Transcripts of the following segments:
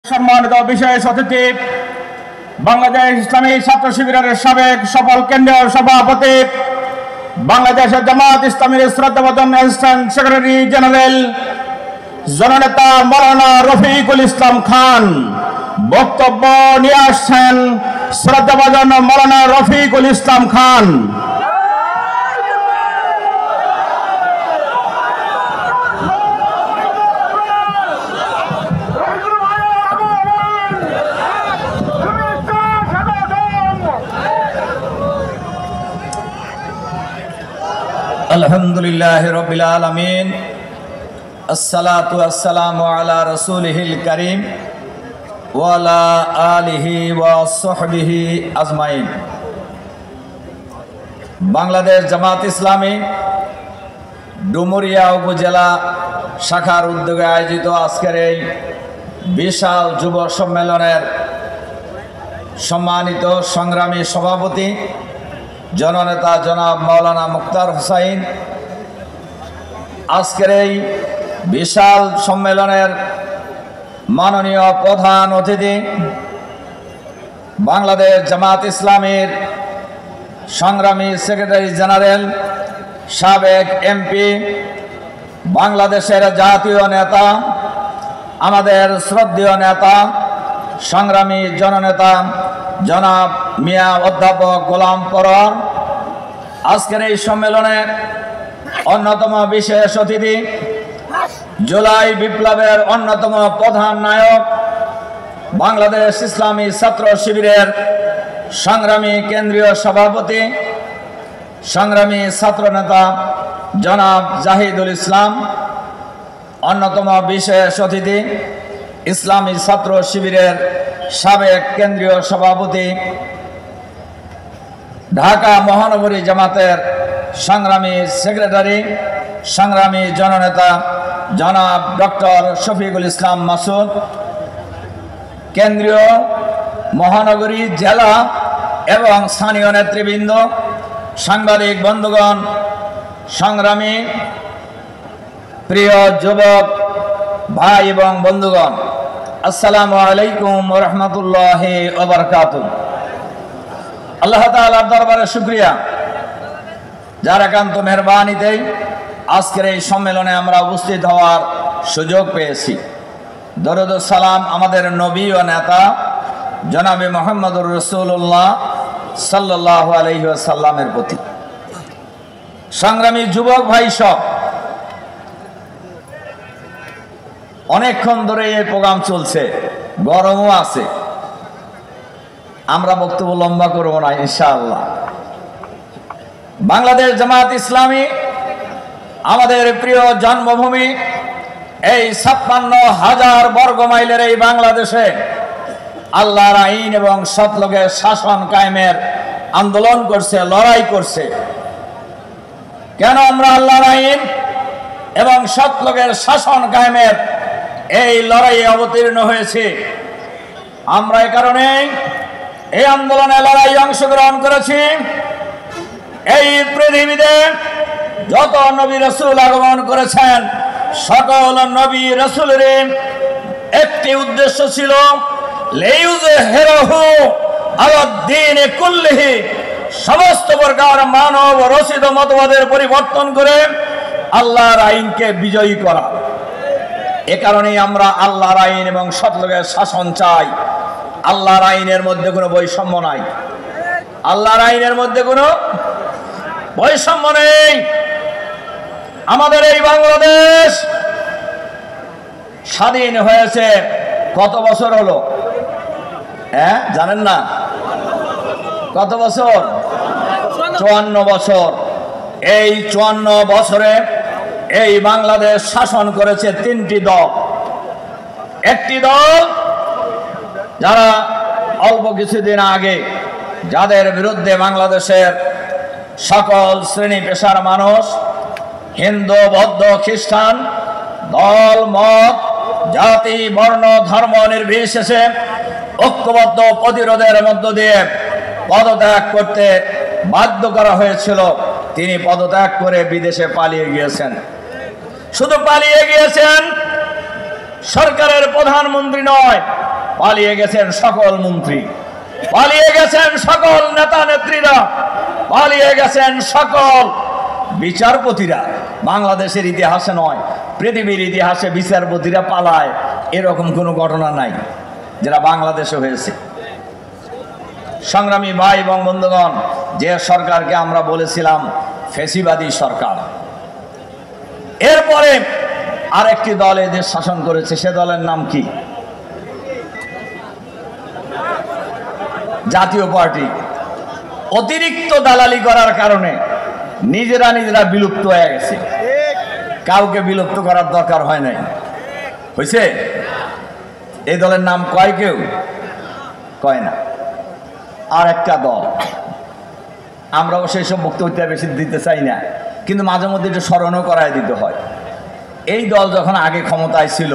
সম্মানিত বিশেষ অতিথি বাংলাদেশ ইসলামী ছাত্র শিবিরের সাবেক সফল কেন্দ্রীয় সভাপতি বাংলাদেশের জামাত ইসলামীর শ্রদ্ধাভাজন অ্যাসিস্ট্যান্ট সেক্রেটারি জেনারেল জননেতা মাওলানা রফিকুল ইসলাম খান বক্তব্য নিয়ে আসছেন। শ্রদ্ধাভাজন মাওলানা রফিকুল ইসলাম খান। আলহামদুলিল্লাহি রাব্বিল আলামিন, আসসালাতু আসসালামু আলা রাসূলিহিল কারীম ওয়া আলা আলিহি ওয়া সাহবিহি আজমাইন। বাংলাদেশ জামাত ইসলামী ডুমুরিয়া উপজেলা শাখার উদ্যোগে আয়োজিত আজকের এই বিশাল যুব সম্মেলনের সম্মানিত সংগ্রামী সভাপতি জননেতা জনাব মাওলানা মুক্তার হোসাইন, আজকের এই বিশাল সম্মেলনের মাননীয় প্রধান অতিথি বাংলাদেশ জামাত ইসলামীর সংগ্রামী সেক্রেটারি জেনারেল সাবেক এমপি বাংলাদেশের জাতীয় নেতা আমাদের শ্রদ্ধেয় নেতা সংগ্রামী জননেতা জনাব মিয়া অধ্যাপক গোলাম পরোয়ার, আজকের এই সম্মেলনে অন্যতম বিশেষ অতিথি জুলাই বিপ্লবের অন্যতম প্রধান নায়ক বাংলাদেশ ইসলামী ছাত্র শিবিরের সংগ্রামী কেন্দ্রীয় সভাপতি সংগ্রামী ছাত্র নেতা জনাব জাহিদুল ইসলাম, অন্যতম বিশেষ অতিথি ইসলামী ছাত্র শিবিরের সাবেক কেন্দ্রীয় সভাপতি ঢাকা মহানগরী জামাতের সংগ্রামী সেক্রেটারি সংগ্রামী জননেতা জনাব ডক্টর শফিকুল ইসলাম মাসুদ, কেন্দ্রীয় মহানগরী জেলা এবং স্থানীয় নেতৃবৃন্দ, সাংবাদিক বন্ধুগণ, সংগ্রামী প্রিয় যুবক ভাই এবং বন্ধুগণ, আসসালামু আলাইকুম ওয়া রাহমাতুল্লাহি ওয়া বারাকাতুহু। আল্লাহ তাআলার দরবারে শুকরিয়া, যার একান্ত মেহেরবানিতেই আজকের এই সম্মেলনে আমরা উপস্থিত হওয়ার সুযোগ পেয়েছি। দরুদ ও সালাম আমাদের নবী ও নেতা জনাবে মুহাম্মদুর রাসূলুল্লাহ সাল্লাল্লাহু আলাইহি ওয়াসাল্লামের প্রতি। সংগ্রামী যুবক ভাই সব, অনেকক্ষণ ধরে এই প্রোগ্রাম চলছে, গরমও আছে, আমরা বক্তব্য লম্বা করব না ইনশাআল্লাহ। বাংলাদেশ জামাত ইসলামী আমাদের প্রিয় জন্মভূমি, এই ৫৬,০০০ বর্গ মাইলের এই বাংলাদেশে আল্লাহর আইন এবং সৎলোকের শাসন কায়েমের আন্দোলন করছে, লড়াই করছে। কেন আমরা আল্লাহর আইন এবং সৎলোকের শাসন কায়েমের এই লড়াইয়ে অবতীর্ণ হয়েছে? আমরা এই কারণে এই আন্দোলনে লড়াই অংশগ্রহণ করেছি। এই পৃথিবীতে যত নবী রাসূল আগমন করেছেন, সকল নবী রাসূলের একটি উদ্দেশ্য ছিল, লিইয়ুযহিরাহু আলাদ-দীনি কুল্লিহি, সমস্ত প্রকার মানব রচিত মতবাদের পরিবর্তন করে আল্লাহর আইনকে বিজয়ী করা। এ কারণেই আমরা আল্লাহর আইন এবং সৎলোকের শাসন চাই। আল্লাহর আইনের মধ্যে কোনো বৈষম্য নাই, আল্লাহর আইনের মধ্যে কোনো বৈষম্য নেই। আমাদের এই বাংলাদেশ স্বাধীন হয়েছে কত বছর হলো? জানেন না? কত বছর? ৫৪ বছর। এই ৫৪ বছরে এই বাংলাদেশ শাসন করেছে ৩টি দল। একটি দল যারা অল্প কিছুদিন আগে, যাদের বিরুদ্ধে বাংলাদেশের সকল শ্রেণী পেশার মানুষ, হিন্দু বৌদ্ধ খ্রিস্টান, দল মত জাতি বর্ণ ধর্ম নির্বিশেষে ঐক্যবদ্ধ প্রতিরোধের মধ্য দিয়ে পদত্যাগ করতে বাধ্য করা হয়েছিল, তিনি পদত্যাগ করে বিদেশে পালিয়ে গিয়েছেন। শুধু পালিয়ে গিয়েছেন, সরকারের প্রধানমন্ত্রী নয়, পালিয়ে গেছেন সকল মন্ত্রী, পালিয়ে গেছেন সকল নেতা নেত্রীরা, পালিয়ে গেছেন সকল বিচারপতিরা। বাংলাদেশের ইতিহাসে নয়, পৃথিবীর ইতিহাসে বিচারপতিরা পালায় এরকম কোনো ঘটনা নাই যেটা বাংলাদেশে হয়েছে। সংগ্রামী ভাই এবং বন্ধুগণ, যে সরকারকে আমরা বলেছিলাম ফ্যাসিবাদী সরকার, এরপরে আরেকটি দল এদেশ শাসন করেছে। সে দলের নাম কি? জাতীয় পার্টি। অতিরিক্ত দালালি করার কারণে নিজেরা বিলুপ্ত হয়ে গেছে। কাউকে বিলুপ্ত করার দরকার হয় নাই, হয়েছে? এই দলের নাম কয়? কেউ কয় না। আর একটা দল, আমরা সেই সব বক্তব্য বেশি দিতে চাই না, কিন্তু মাঝে মধ্যে একটু স্মরণও করায় দিতে হয়। এই দল যখন আগে ক্ষমতায় ছিল,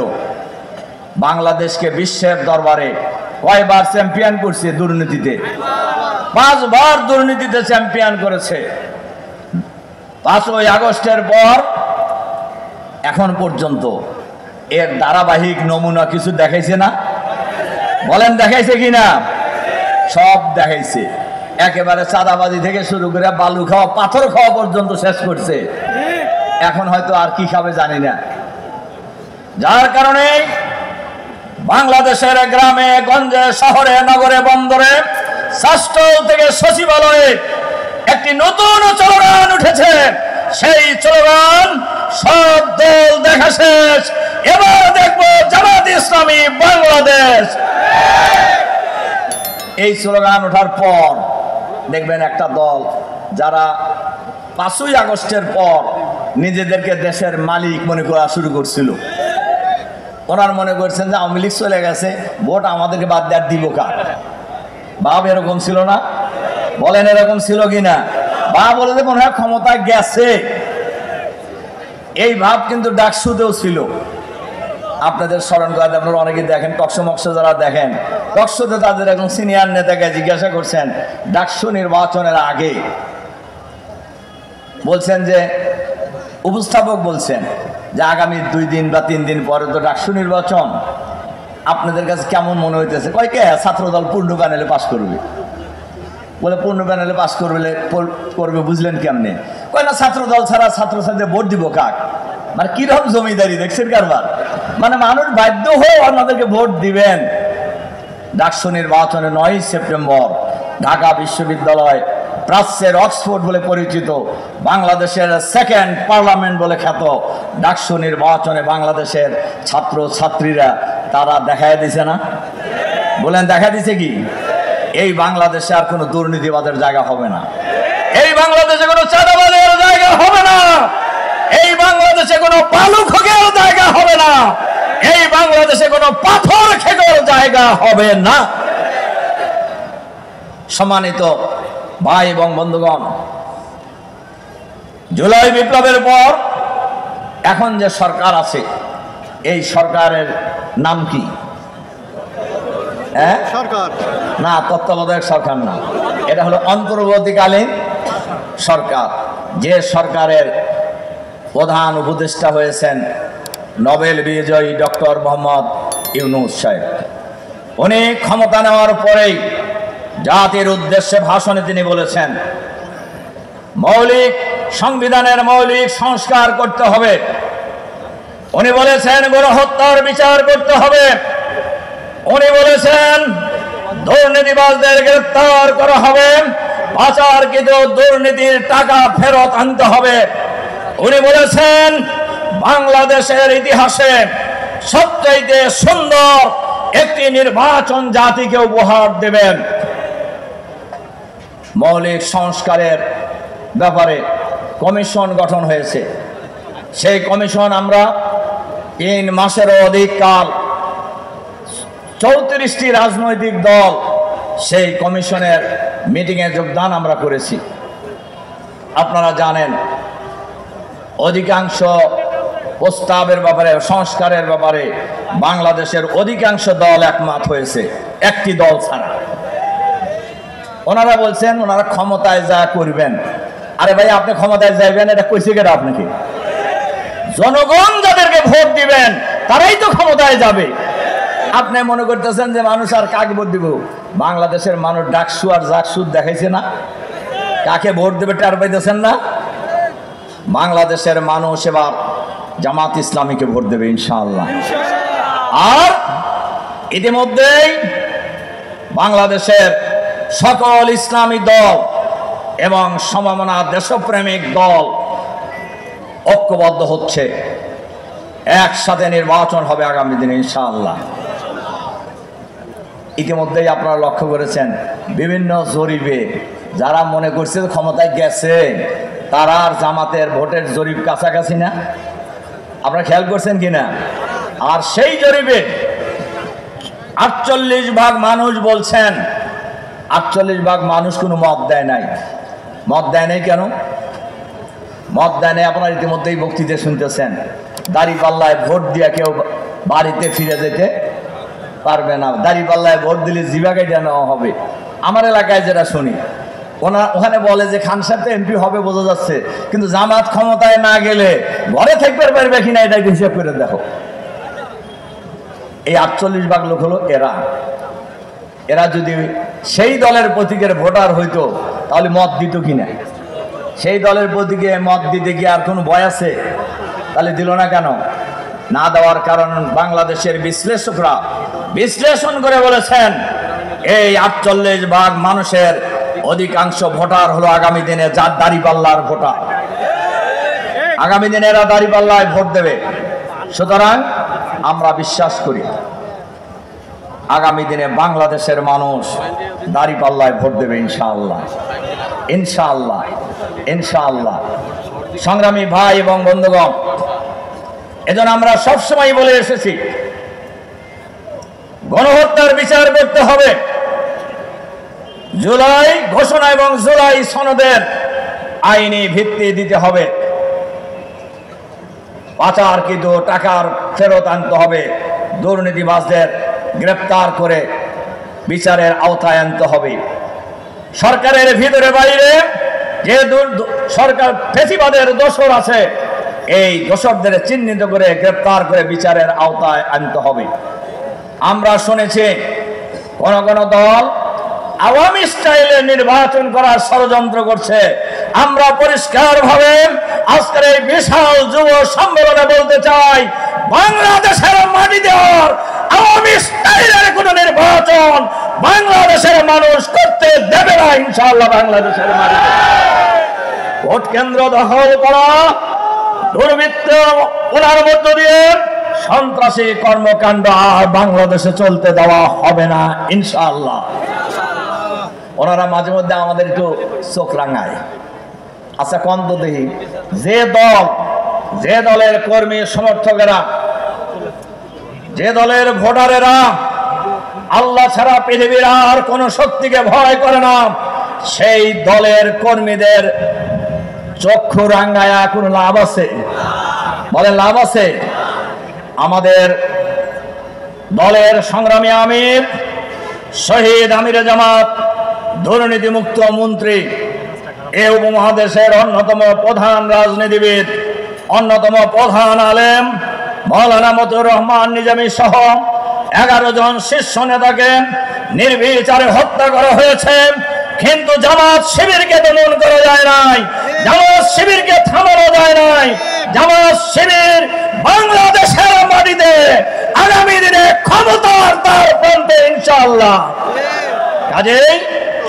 বাংলাদেশকে বিশ্বের দরবারে কয়বার চ্যাম্পিয়ন করছে? দুর্নীতিতে 5 বার দুর্নীতিতে চ্যাম্পিয়ন করেছে। 5ই আগস্টের পর এখন পর্যন্ত এর ধারাবাহিক নমুনা কিছু দেখাইছে না? বলেন দেখাইছে কিনা? সব দেখাইছে। একেবারে চাঁদাবাজি থেকে শুরু করে বালু খাওয়া, পাথর খাওয়া পর্যন্ত শেষ করছে। এখন হয়তো আর কি খাবে জানি না। যার কারণে বাংলাদেশের গ্রামে গঞ্জে, শহরে, নগরে, বন্দরে, শাসক থেকে সচিবালয়ে একটি নতুন স্লোগান উঠেছে। সেই স্লোগান সব দল দেখা শেষ, এবার দেখবো জামাত ইসলামী বাংলাদেশ। এই স্লোগান ওঠার পর দেখবেন একটা দল যারা 5ই আগস্টের পর নিজেদেরকে দেশের মালিক মনে করা শুরু করছিল, ওনার মনে করছেন যে আওয়ামী লীগ চলে গেছে, ভোট আমাদেরকে বাদ দেওয়ার দিব কার? বাপ এরকম ছিল না? বলেন এরকম ছিল কিনা? বাপ বলে যে মনে হয় ক্ষমতায় গেছে। এই ভাব কিন্তু ডাকসুতেও ছিল। আপনাদের স্মরণ করাতে আপনারা অনেকে দেখেন, টকশো মকশো যারা দেখেন, টকশোতে তাদের একজন সিনিয়র নেতাকে জিজ্ঞাসা করছেন ডাকসু নির্বাচনের আগে, বলছেন যে উপস্থাপক বলছেন যে আগামী 2 দিন বা 3 দিন পরে তো ডাকসু নির্বাচন, আপনাদের কাছে কেমন মনে হইতেছে? কয় কে ছাত্রদল পূর্ণ প্যানেলে পাশ করবে। বলে পূর্ণ প্যানেলে পাশ করবে বুঝলেন কেমনে? কয় না, ছাত্রদল ছাড়া ছাত্রছাত্রীদের ভোট দিব কাক? মানে কিরকম জমিদারি দেখছেন কারবার? মানে মানুষ বাধ্য হয়ে আপনাদেরকে ভোট দিবেন। ডাকসু নির্বাচনে 9ই সেপ্টেম্বর ঢাকা বিশ্ববিদ্যালয়, প্রাচ্যের অক্সফোর্ড বলে পরিচিত, বাংলাদেশের সেকেন্ড পার্লামেন্ট বলে খ্যাত ডাকসু নির্বাচনে বাংলাদেশের ছাত্র ছাত্রীরা তারা দেখায় দিছে না? বলেন দেখা দিছে কি? এই বাংলাদেশে আর কোনো দুর্নীতিবাদের জায়গা হবে না। এই বাংলাদেশে কোনো চাঁদাবাজের জায়গা হবে না। এই বাংলাদেশে কোনো বালু খোকের জায়গা হবে না। এই বাংলাদেশে কোনো পাথর খেকর জায়গা হবে না। সম্মানিত ভাই এবং বন্ধুগণ, জুলাই বিপ্লবের পর এখন যে সরকার আছে, এই সরকারের নাম কি? সরকার না, তত্ত্বাবধায়ক সরকার না, এটা হলো অন্তর্বর্তীকালীন সরকার। যে সরকারের প্রধান উপদেষ্টা হয়েছেন নোবেল বিজয়ী ডক্টর মোহাম্মদ ইউনূস সাহেব। উনি ক্ষমতা নেওয়ার পরেই জাতির উদ্দেশ্যে ভাষণে তিনি বলেছেন সংবিধানের মৌলিক সংস্কার করতে হবে। উনি বলেছেন গণহত্যার বিচার করতে হবে। উনি বলেছেন দুর্নীতিবাজদের গ্রেফতার করা হবে, পাচারকৃত দুর্নীতির টাকা ফেরত আনতে হবে। উনি বলেছেন বাংলাদেশের ইতিহাসে সবচাইতে সুন্দর একটি নির্বাচন জাতিকে উপহার দেবেন। মৌলিক সংস্কারের ব্যাপারে কমিশন গঠন হয়েছে। সেই কমিশন আমরা 3 মাসেরও অধিক কাল 34টি রাজনৈতিক দল সেই কমিশনের মিটিংয়ে যোগদান আমরা করেছি। আপনারা জানেন অধিকাংশ প্রস্তাবের ব্যাপারে, সংস্কারের ব্যাপারে বাংলাদেশের অধিকাংশ দল একমত হয়েছে, একটি দল ছাড়া। ওনারা বলছেন ওনারা ক্ষমতায় যা করবেন। আরে ভাই, আপনি ক্ষমতায় যাইবেন এটা কইছে কেন আপনাকে? জনগণ যাদেরকে ভোট দিবেন তারাই তো ক্ষমতায় যাবে। আপনি মনে করতেছেন যে মানুষ আর কাকে ভোট দিব? বাংলাদেশের মানুষ ডাকসু আর জাকসু দেখাইছে না, কাকে ভোট দেবে টের পাইতেছেন না? বাংলাদেশের মানুষ এবার জামাত ইসলামীকে ভোট দেবে ইনশাআল্লাহ। আর ইতিমধ্যেই বাংলাদেশের সকল ইসলামী দল এবং সমমনা দেশপ্রেমিক দল ঐক্যবদ্ধ হচ্ছে, একসাথে নির্বাচন হবে আগামী দিনে ইনশাআল্লাহ। ইতিমধ্যেই আপনারা লক্ষ্য করেছেন বিভিন্ন জরিপে যারা মনে করছে ক্ষমতায় গেছে তারা আর জামাতের ভোটের জরিপ কাছাকাছি না, আপনারা খেয়াল করছেন কিনা? আর সেই জরিপে 48% মানুষ বলছেন, 48% মানুষ কোনো মত দেয় নাই। মত দেয় নাই কেন? মত দেয় নাই আপনারা ইতিমধ্যেই বক্তৃতা শুনতেছেন, দাঁড়িপাল্লায় ভোট দিয়ে কেউ বাড়িতে ফিরে যেতে পারবে না, দাঁড়িপাল্লায় ভোট দিলে জিভা কেটে নেওয়া হবে। আমার এলাকায় যেটা শুনি ওখানে বলে যে খান সাহেব তো এমপি হবে বোঝা যাচ্ছে, কিন্তু জামাত ক্ষমতায় না গেলে ঘরে থাকতে পারবে কিনা এটা হিসাব করে দেখো। এই 48% লোক হলো এরা যদি সেই দলের প্রতীকের ভোটার হইতো তাহলে মত দিত কিনা? সেই দলের প্রতীকে মত দিতে কি আর কোনো ভয় আছে? তাহলে দিল না কেন? না দেওয়ার কারণ বাংলাদেশের বিশ্লেষকরা বিশ্লেষণ করে বলেছেন এই 48% মানুষের অধিকাংশ ভোটার হলো আগামী দিনে যার দাঁড়িপাল্লার ভোটার। আগামী দিনে এরা দাঁড়িপাল্লায় ভোট দেবে। সুতরাং আমরা বিশ্বাস করি আগামী দিনে বাংলাদেশের মানুষ দাঁড়িপাল্লায় ভোট দেবে ইনশাআল্লাহ, ইনশাআল্লাহ, ইনশাআল্লাহ। সংগ্রামী ভাই এবং বন্ধুগণ, এজন্য আমরা সবসময় বলে এসেছি গণহত্যার বিচার করতে হবে। জুলাই ঘোষণা এবং জুলাই সনদের আইনি ভিত্তি দিতে হবে। পাচারকৃত টাকার ফেরত আনতে হবে। দুর্নীতিবাজদের গ্রেপ্তার করে বিচারের আওতায় আনতে হবে। সরকারের ভিতরে বাইরে যে সরকার ফেসিবাদের দোসর আছে এই দোসরদের চিহ্নিত করে গ্রেপ্তার করে বিচারের আওতায় আনতে হবে। আমরা শুনেছি কোন কোন দল আওয়ামী স্টাইলে নির্বাচন করার ষড়যন্ত্র করছে। আমরা পরিষ্কারভাবে আজকের এই বিশাল যুব সম্মেলনে বলতে চাই, বাংলাদেশের মাটিতে আওয়ামী স্টাইলের কোন নির্বাচন বাংলাদেশের মানুষ করতে দেবে না ইনশাআল্লাহ। বাংলাদেশের মাটিতে ভোট কেন্দ্র দখল করা, দুর্বৃত্ত ওনার মধ্য দিয়ে সন্ত্রাসী কর্মকাণ্ড আর বাংলাদেশে চলতে দেওয়া হবে না ইনশাআল্লাহ। ওনারা মাঝে মধ্যে আমাদের একটু চোখ রাঙায়। আচ্ছা কোন তো দেখি যে দলের কর্মী সমর্থকেরা, যে দলের ভোটারেরা আল্লাহ ছাড়া পৃথিবীর আর কোন শক্তিকে ভয় করে না, সেই দলের কর্মীদের চক্ষু রাঙ্গায়া কোন লাভ আছে? বলে লাভ আছে? আমাদের দলের সংগ্রামী আমির, শহীদ আমিরে জামাত, দুর্নীতিমুক্ত মন্ত্রী, এ উপমহাদেশের অন্যতম প্রধান রাজনীতিবিদ, অন্যতম প্রধান আলেম মাওলানা মতিউর রহমান নিজামী সহ 11 জন শীর্ষ নেতাকে নির্বিচারে হত্যা করা হয়েছে। কিন্তু জামাত শিবিরকে দমন করা যায় নাই, জামাত শিবিরকে থামানো যায় নাই। জামাত শিবির বাংলাদেশের মাটিতে আগামী দিনে ক্ষমতার তার প্রান্তে ইনশাআল্লাহ। কাজেই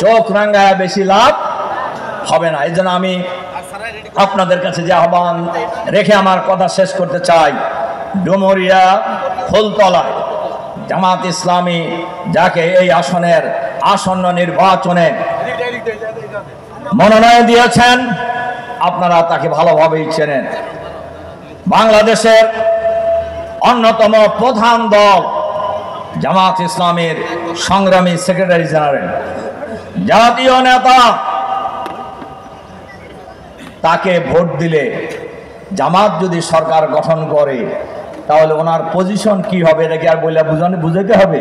চোখ রাঙ্গায় বেশি লাভ হবে না। এই জন্য আমি আপনাদের কাছে যে আহ্বান রেখে আমার কথা শেষ করতে চাই, ডুমুরিয়া ফুলতলায় জামাত ইসলামী যাকে এই আসনের আসন্ন নির্বাচনে মনোনয়ন দিয়েছেন আপনারা তাকে ভালোভাবেই চেনেন। বাংলাদেশের অন্যতম প্রধান দল জামাত ইসলামীর সংগ্রামী সেক্রেটারি জেনারেল, জাতীয় নেতা, তাকে ভোট দিলে জামাত যদি সরকার গঠন করে তাহলে ওনার পজিশন কি হবে এটা কি আর বলে বুঝাইতে হবে?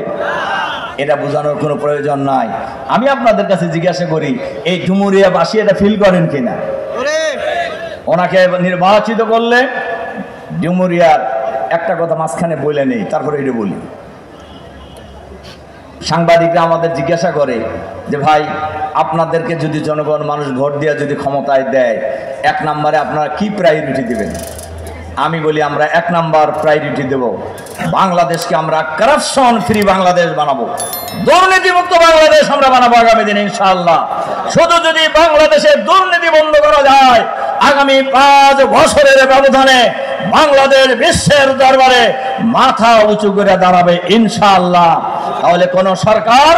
এটা বোঝানোর কোনো প্রয়োজন নাই। আমি আপনাদের কাছে জিজ্ঞাসা করি, এই ডুমুরিয়াবাসী এটা ফিল করেন কিনা? ওনাকে নির্বাচিত করলে ডুমুরিয়ার একটা কথা মাঝখানে বলে নেই, তারপরে এটা বলি। সাংবাদিকরা আমাদের জিজ্ঞাসা করে যে ভাই, আপনাদেরকে যদি জনগণ মানুষ ভোট দিয়ে যদি ক্ষমতায় দেয়, 1 নম্বরে আপনারা কি প্রায়োরিটি দেবেন? আমি বলি আমরা 1 নম্বর প্রায়োরিটি দেব, বাংলাদেশকে আমরা কারাপশন ফ্রি বাংলাদেশ বানাবো, দুর্নীতিমুক্ত বাংলাদেশ আমরা বানাবো আগামী দিনে ইনশাআল্লাহ। শুধু যদি বাংলাদেশে দুর্নীতি বন্ধ করা যায়, আগামী 5 বছরের ব্যবধানে বাংলাদেশ বিশ্বের দরবারে মাথা উঁচু করে দাঁড়াবে ইনশাআল্লাহ। তাহলে কোন সরকার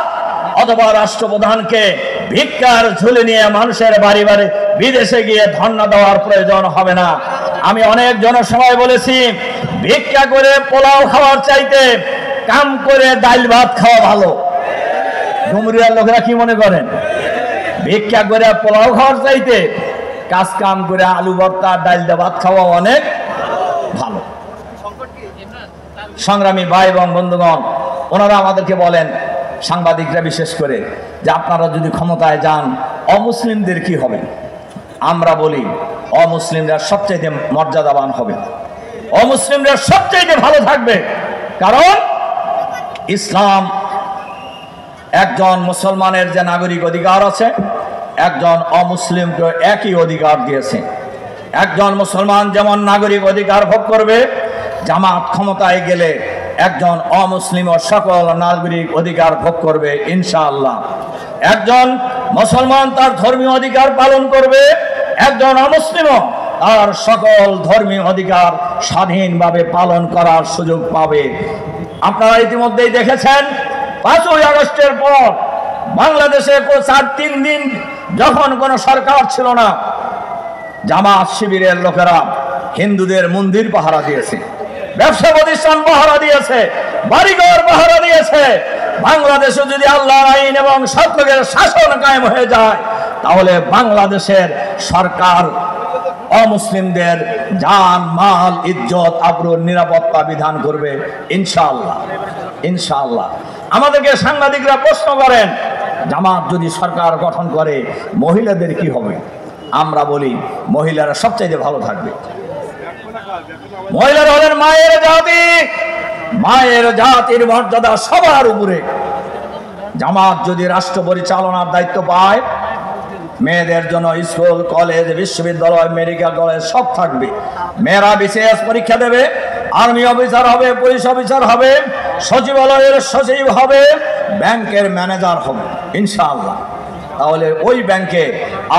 অথবা রাষ্ট্রপ্রধানকে ভিক্ষার ঝুলি নিয়ে মানুষের বাড়ি বাড়ি বিদেশে গিয়ে ধর্ণা দেওয়ার প্রয়োজন হবে না। আমি অনেক জনসভায় বলেছি, ভিক্ষা করে পোলাও খাওয়ার চাইতে কাম করে ডাল ভাত খাওয়া ভালো। ডুমুরিয়ার লোকেরা কি মনে করেন? ভিক্ষা করে পোলাও খাওয়ার চাইতে কাজ কাম করে আলু ভর্তা ডাল ভাত খাওয়া অনেক ভালো। সংগ্রামী ভাই এবং বন্ধুগণ, ওনারা আমাদেরকে বলেন, সাংবাদিকরা বিশেষ করে, যে আপনারা যদি ক্ষমতায় যান অমুসলিমদের কি হবে? আমরা বলি অমুসলিমরা সবচাইতে মর্যাদাবান হবে, অমুসলিমরা সবচাইতে ভালো থাকবে। কারণ ইসলাম একজন মুসলমানের যে নাগরিক অধিকার আছে, একজন অমুসলিমকে একই অধিকার দিয়েছে। একজন মুসলমান যেমন নাগরিক অধিকার ভোগ করবে, জামাত ক্ষমতায় গেলে একজন অমুসলিম ও সকল নাগরিক অধিকার ভোগ করবে ইনশাআল্লাহ। একজন মুসলমান তার ধর্মীয় অধিকার পালন করবে, একজন অমুসলিমও তার সকল ধর্মীয় অধিকার স্বাধীনভাবে পালন করার সুযোগ পাবে। আপনারা ইতিমধ্যেই দেখেছেন 5ই আগস্টের পর বাংলাদেশে 3 দিন যখন কোনো সরকার ছিল না, জামাত শিবিরের লোকেরা হিন্দুদের মন্দির পাহারা দিয়েছে, ব্যবসা প্রতিষ্ঠান পাহারা দিয়েছে, বাড়িঘর পাহারা দিয়েছে। বাংলাদেশে যদি আল্লাহর আইন এবং সত্যের শাসন কায়েম হয়ে যায়, তাহলে বাংলাদেশের সরকার অমুসলিমদের জান মাল ইজ্জত আবরুর নিরাপত্তা বিধান করবে ইনশাআল্লাহ ইনশাআল্লাহ। আমাদেরকে সাংবাদিকরা প্রশ্ন করেন, জামাত যদি সরকার গঠন করে মহিলাদের কি হবে? আমরা বলি মহিলারা সবচাইতে ভালো থাকবে। মহিলারা হলেন মায়ের জাতি, মায়ের জাতির মর্যাদা সবার উপরে। জামাত যদি রাষ্ট্র পরিচালনার দায়িত্ব পায়, মেয়েদের জন্য স্কুল কলেজ বিশ্ববিদ্যালয় মেডিকেল কলেজ সব থাকবে। মেয়েরা বিশেষ পরীক্ষা দেবে, আর্মি অফিসার হবে, পুলিশ অফিসার হবে, সচিবালয়ের সচিব হবে, ব্যাংকের ম্যানেজার হবে ইনশাআল্লাহ। তাহলে ওই ব্যাংকে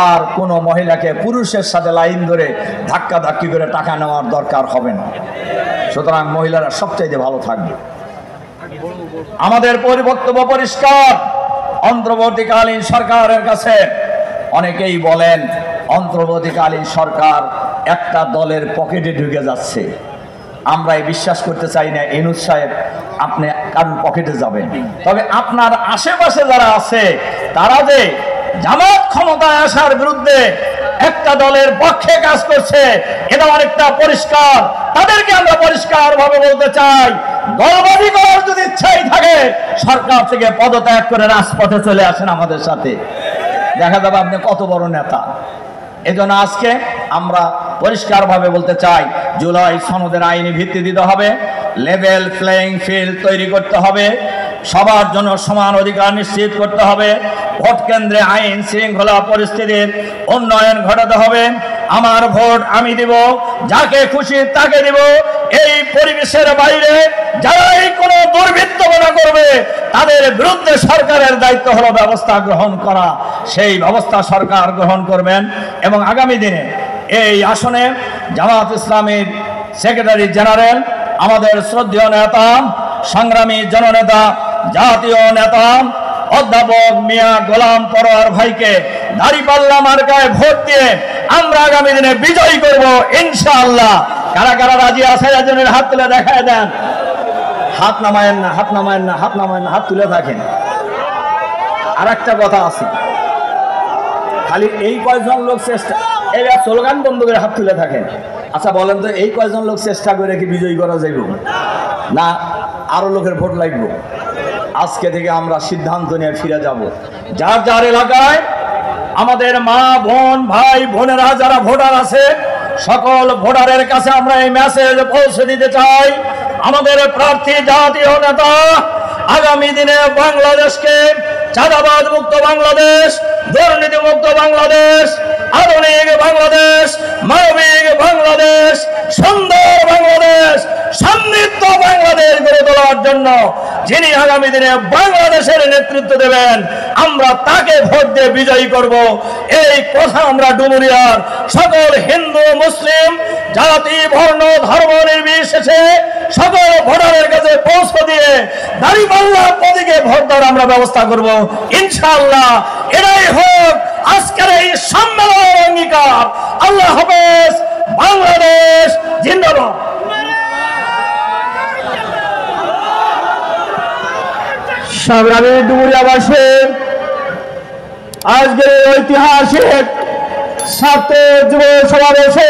আর কোনো মহিলাকে পুরুষের সাথে লাইন ধরে ধাক্কা ধাক্কি করে টাকা নেওয়ার দরকার হবে না। সুতরাং মহিলারা সবচাইতে ভালো থাকবে। আমাদের বক্তব্য পরিষ্কার, অন্তর্বর্তীকালীন সরকারের কাছে অনেকেই বলেন অন্তর্বর্তীকালীন সরকার একটা দলের পকেটে ঢুকে যাচ্ছে। আমরা বিশ্বাস করতে চাই না ইউনূস সাহেব আপনি কারোর পকেটে যাবেন। তবে আপনার আশেপাশে যারা আছে তারা যে জামাত ক্ষমতায় আসার বিরুদ্ধে একটা দলের পক্ষে কাজ করছে, এটা অনেকটা পরিষ্কার। তাদেরকে আমরা পরিষ্কার ভাবে বলতে চাই, দলবাজি করার যদি ইচ্ছাই থাকে সরকার থেকে পদত্যাগ করে রাজপথে চলে আসেন আমাদের সাথে, দেখা যাবে আপনি কত বড় নেতা। এজন্য আজকে আমরা পরিষ্কারভাবে বলতে চাই, জুলাই সনদের আইনি ভিত্তি দিতে হবে, লেভেল প্লেইং ফিল্ড তৈরি করতে হবে, সবার জন্য সমান অধিকার নিশ্চিত করতে হবে, ভোট কেন্দ্রে আইন শৃঙ্খলা পরিস্থিতির উন্নয়ন ঘটাতে হবে। আমার ভোট আমি দিব, যাকে খুশি তাকে দিব, এই পরিবেশের বাইরে যারাই কোনো দুর্বৃত্তপনা করবে তাদের বিরুদ্ধে সরকারের দায়িত্ব হলো ব্যবস্থা গ্রহণ করা। সেই ব্যবস্থা সরকার গ্রহণ করবেন এবং আগামী দিনে এই আসনে জামাত ইসলামীর সেক্রেটারি জেনারেল, আমাদের শ্রদ্ধেয় নেতা, সংগ্রামী জননেতা, জাতীয় নেতা অধ্যাপক মিয়া গোলাম পরোয়ার ভাইকে দাঁড়িপাল্লা মার্কায় ভোট দিয়ে আমরা আগামী দিনে বিজয়ী করব ইনশাআল্লাহ। কারা কারা রাজি আছে একজনের হাত তুলে দেখায় দেন। হাত নামায়েন না, হাত নামায়েন না, হাত নামায়েন না, হাত তুলে থাকেন। আর একটা কথা আছে, খালি এই কয়জন লোক চেষ্টা, এই স্লোগান বন্ধ করে হাত তুলে থাকেন। আচ্ছা বলেন তো, এই কয়জন লোক চেষ্টা করে কি বিজয়ী করা যাইব না আরো লোকের ভোট লাগবে? আজকে থেকে আমরা সিদ্ধান্ত নিয়ে ফিরে যাব। যার যার এলাকায় আমাদের মা বোন ভাই বোনেরা যারা ভোটার আছে, সকল ভোটারের কাছে আমরা এই মেসেজ পৌঁছে দিতে চাই, আমাদের প্রার্থী জাতীয় নেতা আগামী দিনে বাংলাদেশকে চাঁদাবাদ মুক্ত বাংলাদেশ, দুর্নীতি মুক্ত বাংলাদেশ, আধুনিক বাংলাদেশ, মানবিক বাংলাদেশ, সুন্দর বাংলাদেশ, সমৃদ্ধ বাংলাদেশ গড়ে তোলার জন্য যিনি আগামী দিনে বাংলাদেশের নেতৃত্ব দেবেন, আমরা তাকে ভোট দিয়ে বিজয়ী করব। এই কথা আমরা ডুমুরিয়ার সকল হিন্দু মুসলিম জাতি বর্ণ ধর্ম নির্বিশেষে সকল ভোটারের কাছে পৌঁছে দিয়ে দাঁড়িপাল্লা প্রতীকে ভোট দেওয়ার আমরা ব্যবস্থা করব ইনশাআল্লাহ। এটাই হোক আজকের এই সম্মেলনের অঙ্গীকার। আল্লাহ হাফেজ। বাংলাদেশ জিন্দাবাদ। সংগ্রামী ডুমুরিয়াবাসী, আজকের ঐতিহাসিক ছাত্র যুব সমাবেশে